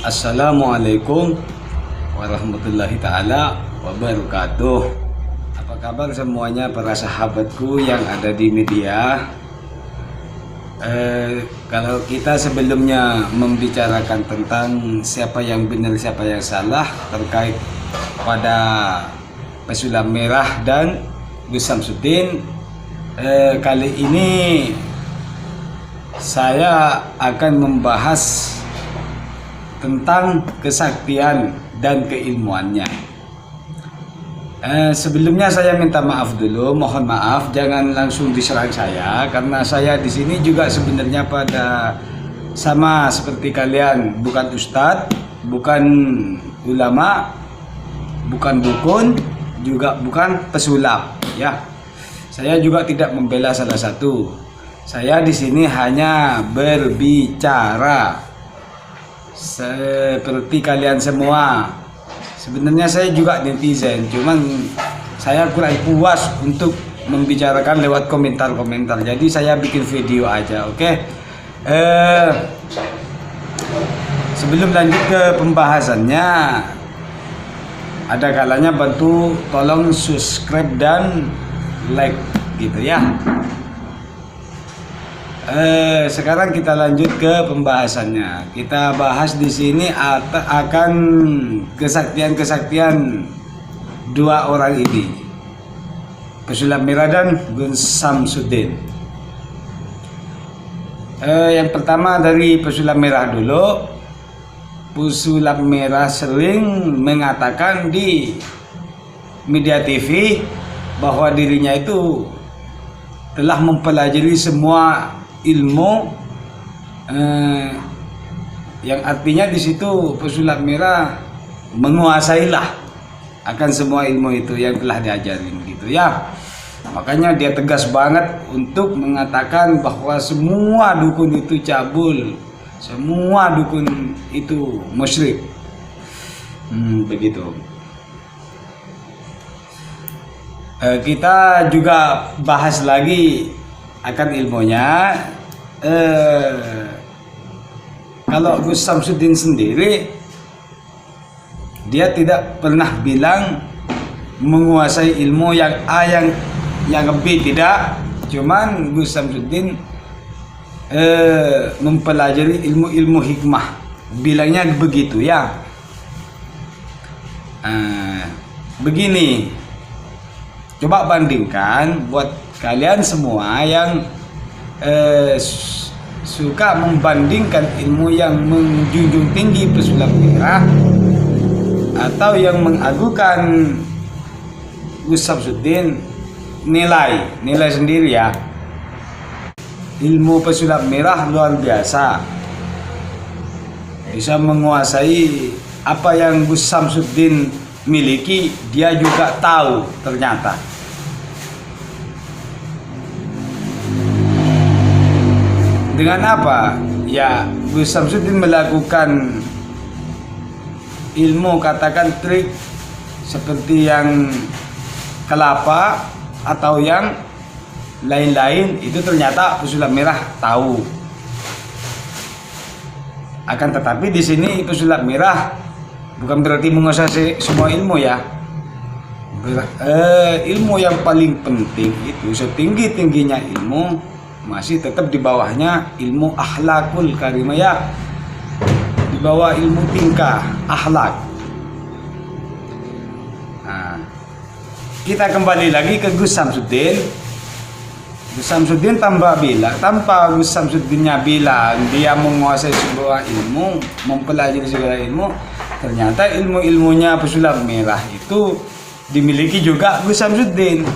Assalamualaikum warahmatullahi ta'ala wabarakatuh. Apa kabar semuanya para sahabatku yang ada di media? Kalau kita sebelumnya membicarakan tentang siapa yang benar siapa yang salah terkait pada pesulap merah dan Gus Samsudin, kali ini saya akan membahas tentang kesaktian dan keilmuannya. Sebelumnya saya minta maaf dulu, mohon maaf, jangan langsung diserang saya karena saya di sini juga sebenarnya pada sama seperti kalian, bukan ustadz, bukan ulama, bukan dukun, juga bukan pesulap, ya. Saya juga tidak membela salah satu. Saya di sini hanya berbicara seperti kalian semua. Sebenarnya saya juga netizen, cuman saya kurang puas untuk membicarakan lewat komentar-komentar. Jadi saya bikin video aja, oke? Sebelum lanjut ke pembahasannya, ada kalanya bantu tolong subscribe dan like gitu ya. Sekarang kita lanjut ke pembahasannya. Kita bahas di sini akan kesaktian dua orang ini, pesulap merah dan Gus Samsudin. Yang pertama dari pesulap merah dulu. Pesulap merah sering mengatakan di media TV bahwa dirinya itu telah mempelajari semua ilmu, yang artinya di situ pesulap merah menguasailah akan semua ilmu itu yang telah diajarin gitu ya. Makanya dia tegas banget untuk mengatakan bahwa semua dukun itu cabul, semua dukun itu musyrik. Begitu. Kita juga bahas lagi akan ilmunya. Kalau Gus Samsudin sendiri, dia tidak pernah bilang menguasai ilmu yang A yang B, tidak. Cuman Gus Samsudin mempelajari ilmu-ilmu hikmah, bilangnya begitu ya. Begini, coba bandingkan buat kalian semua yang suka membandingkan ilmu yang menjunjung tinggi pesulap merah atau yang mengagukan Gus Samsudin, nilai sendiri ya. Ilmu pesulap merah luar biasa, bisa menguasai apa yang Gus Samsudin miliki, dia juga tahu ternyata. Dengan apa? Ya, Gus Samsudin melakukan ilmu, katakan trik seperti yang kelapa atau yang lain-lain, itu ternyata pesulap merah tahu. Akan tetapi di sini pesulap merah bukan berarti menguasai semua ilmu ya. Ilmu yang paling penting itu, setinggi-tingginya ilmu, masih tetap di bawahnya ilmu akhlakul karimah ya, di bawah ilmu tingkah akhlak. Nah, kita kembali lagi ke Gus Samsudin. Gus Samsudin tanpa Gus Samsudinnya bilang dia menguasai sebuah ilmu, mempelajari segala ilmu, ternyata ilmu-ilmunya pesulap merah itu dimiliki juga Gus Samsudin.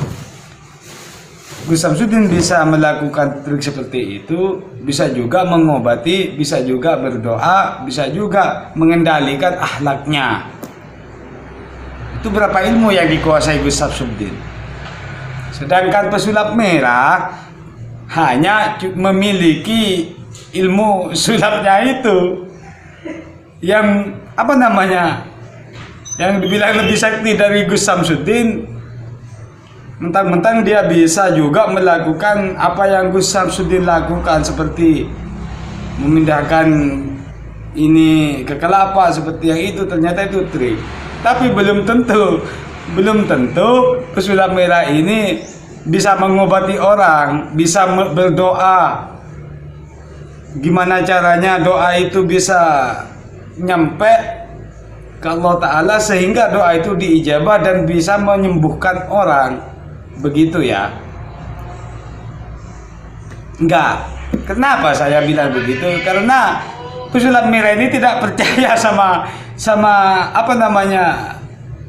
Gus Samsudin bisa melakukan trik seperti itu, bisa juga mengobati, bisa juga berdoa, bisa juga mengendalikan akhlaknya. Itu berapa ilmu yang dikuasai Gus Samsudin. Sedangkan pesulap merah hanya memiliki ilmu sulapnya itu, yang apa namanya, yang dibilang lebih sakti dari Gus Samsudin. Mentang-mentang dia bisa juga melakukan apa yang Gus Samsudin lakukan, seperti memindahkan ini ke kelapa seperti yang itu, ternyata itu trik. Tapi belum tentu pesulap merah ini bisa mengobati orang, bisa berdoa. Gimana caranya doa itu bisa nyampe ke Allah Ta'ala sehingga doa itu diijabah dan bisa menyembuhkan orang. Begitu ya. Enggak. Kenapa saya bilang begitu? Karena pesulap merah ini tidak percaya sama apa namanya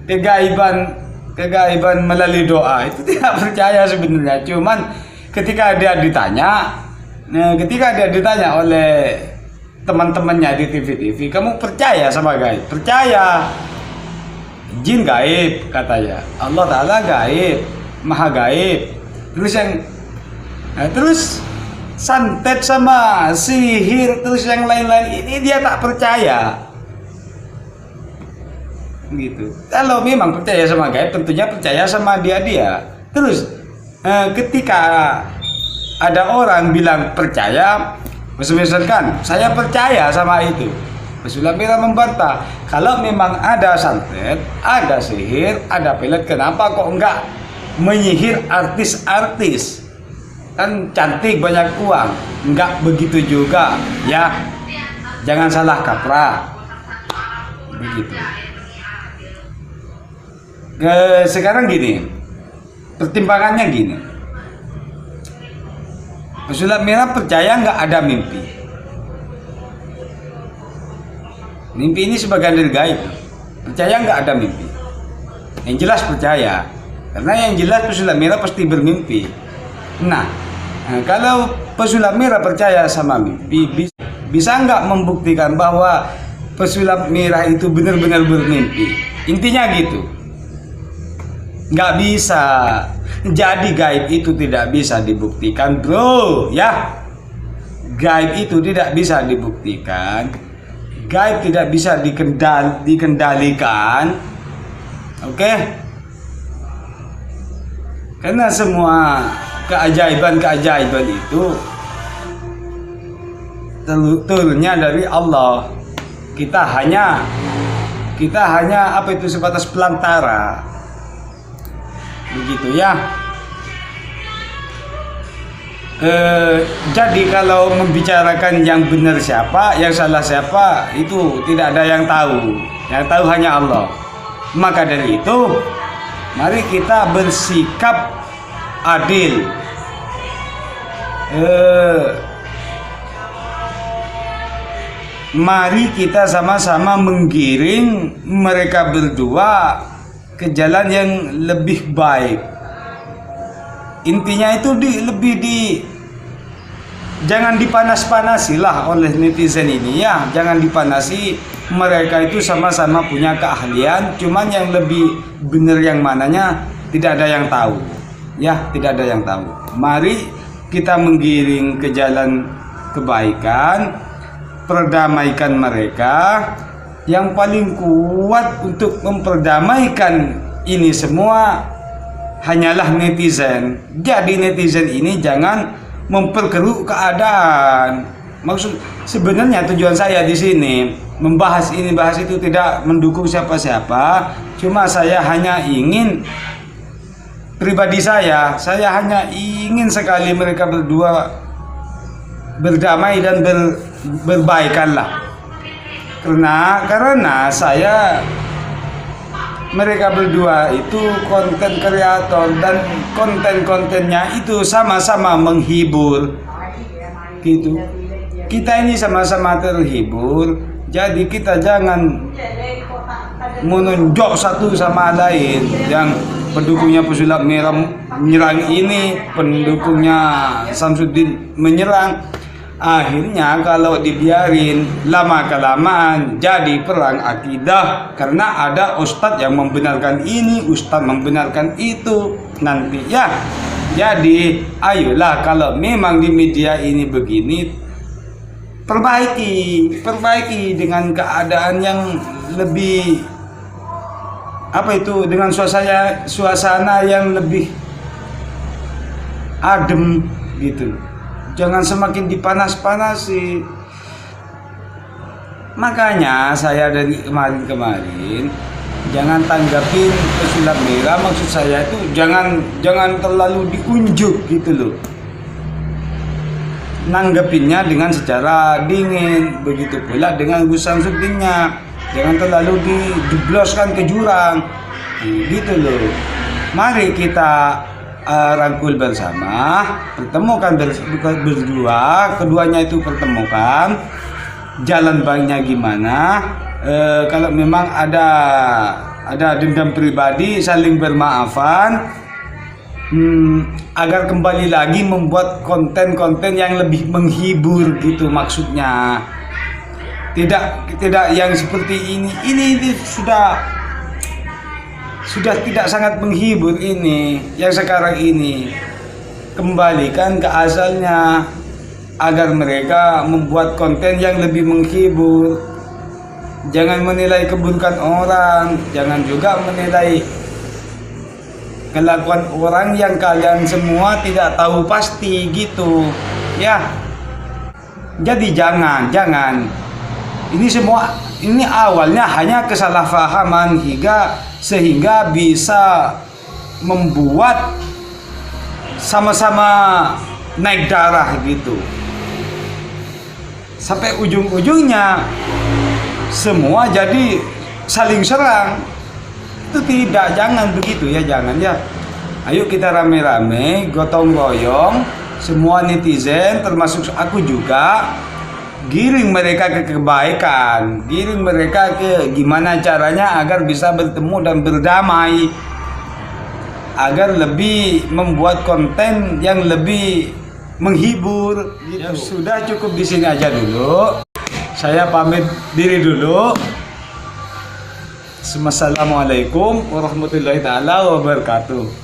kegaiban melalui doa. Itu tidak percaya sebenarnya. Cuman ketika dia ditanya oleh teman-temannya di TV, kamu percaya sama gaib? Percaya. Jin gaib katanya, Allah Ta'ala gaib, maha gaib. Terus santet sama sihir, terus yang lain-lain ini dia tak percaya. Gitu. Kalau memang percaya sama gaib, tentunya percaya sama dia. Terus ketika ada orang bilang percaya, misalkan saya percaya sama itu, pesulap merah membantah. Kalau memang ada santet, ada sihir, ada pelet, kenapa kok enggak menyihir artis-artis? Kan cantik, banyak uang. Enggak begitu juga ya, jangan salah kaprah. Begitu. Sekarang gini, pertimbangannya gini, pesulap merah percaya nggak ada mimpi. Mimpi ini sebagian dari gaib. Percaya nggak ada mimpi? Yang jelas percaya, karena yang jelas pesulap merah pasti bermimpi. Nah, kalau pesulap merah percaya sama mimpi, bisa nggak membuktikan bahwa pesulap merah itu benar-benar bermimpi? Intinya gitu. Nggak bisa. Jadi gaib itu tidak bisa dibuktikan, bro, ya. Gaib itu tidak bisa dibuktikan. Gaib tidak bisa dikendalikan. Oke? Karena semua keajaiban itu turunnya dari Allah. Kita hanya apa itu, sebatas pelantara. Begitu ya. Jadi kalau membicarakan yang benar siapa, yang salah siapa, itu tidak ada yang tahu. Yang tahu hanya Allah. Maka dari itu, mari kita bersikap adil. Mari kita sama-sama menggiring mereka berdua ke jalan yang lebih baik. Intinya itu jangan dipanas-panasi lah oleh netizen ini ya. Jangan dipanasi. Mereka itu sama-sama punya keahlian, cuman yang lebih benar yang mananya tidak ada yang tahu. Ya, tidak ada yang tahu. Mari kita menggiring ke jalan kebaikan, perdamaikan mereka. Yang paling kuat untuk memperdamaikan ini semua hanyalah netizen. Jadi netizen ini jangan memperkeruh keadaan. Maksud sebenarnya tujuan saya di sini membahas ini bahas itu tidak mendukung siapa-siapa. Cuma saya hanya ingin pribadi saya hanya ingin sekali mereka berdua berdamai dan berbaikan lah. Karena mereka berdua itu konten kreator dan konten-kontennya itu sama-sama menghibur gitu. Kita ini sama-sama terhibur, jadi kita jangan menonjok satu sama lain. Yang pendukungnya pesulap merah menyerang ini, pendukungnya Samsudin menyerang. Akhirnya kalau dibiarin lama-kelamaan jadi perang akidah, karena ada ustadz yang membenarkan ini, ustadz membenarkan itu nanti ya. Jadi ayolah, kalau memang di media ini begini, perbaiki dengan keadaan yang lebih apa itu, dengan suasana yang lebih adem gitu. Jangan semakin dipanas-panasi. Makanya saya dari kemarin-kemarin jangan tanggapin pesulap merah, maksud saya itu jangan terlalu diunjuk gitu loh. Nanggepinnya dengan secara dingin, begitu pula dengan Gus Samsuddinnya, jangan terlalu dijebloskan ke jurang, gitu loh. Mari kita rangkul bersama, pertemukan berdua, keduanya itu pertemukan, jalan baiknya gimana. Kalau memang ada dendam pribadi, saling bermaafan. Agar kembali lagi membuat konten-konten yang lebih menghibur gitu maksudnya, tidak yang seperti ini sudah tidak sangat menghibur ini yang sekarang ini. Kembalikan ke asalnya agar mereka membuat konten yang lebih menghibur. Jangan menilai keburukan orang, jangan juga menilai kelakuan orang yang kalian semua tidak tahu pasti gitu ya. Jadi jangan ini awalnya hanya kesalahpahaman sehingga bisa membuat sama-sama naik darah gitu, sampai ujung-ujungnya semua jadi saling serang. Itu tidak, jangan begitu ya, jangan ya. Ayo kita rame-rame, gotong royong, semua netizen termasuk aku juga, giring mereka ke kebaikan, giring mereka ke gimana caranya agar bisa bertemu dan berdamai, agar lebih membuat konten yang lebih menghibur gitu. Ya, sudah cukup di sini aja dulu. Saya pamit diri dulu. Assalamualaikum warahmatullahi taala wabarakatuh.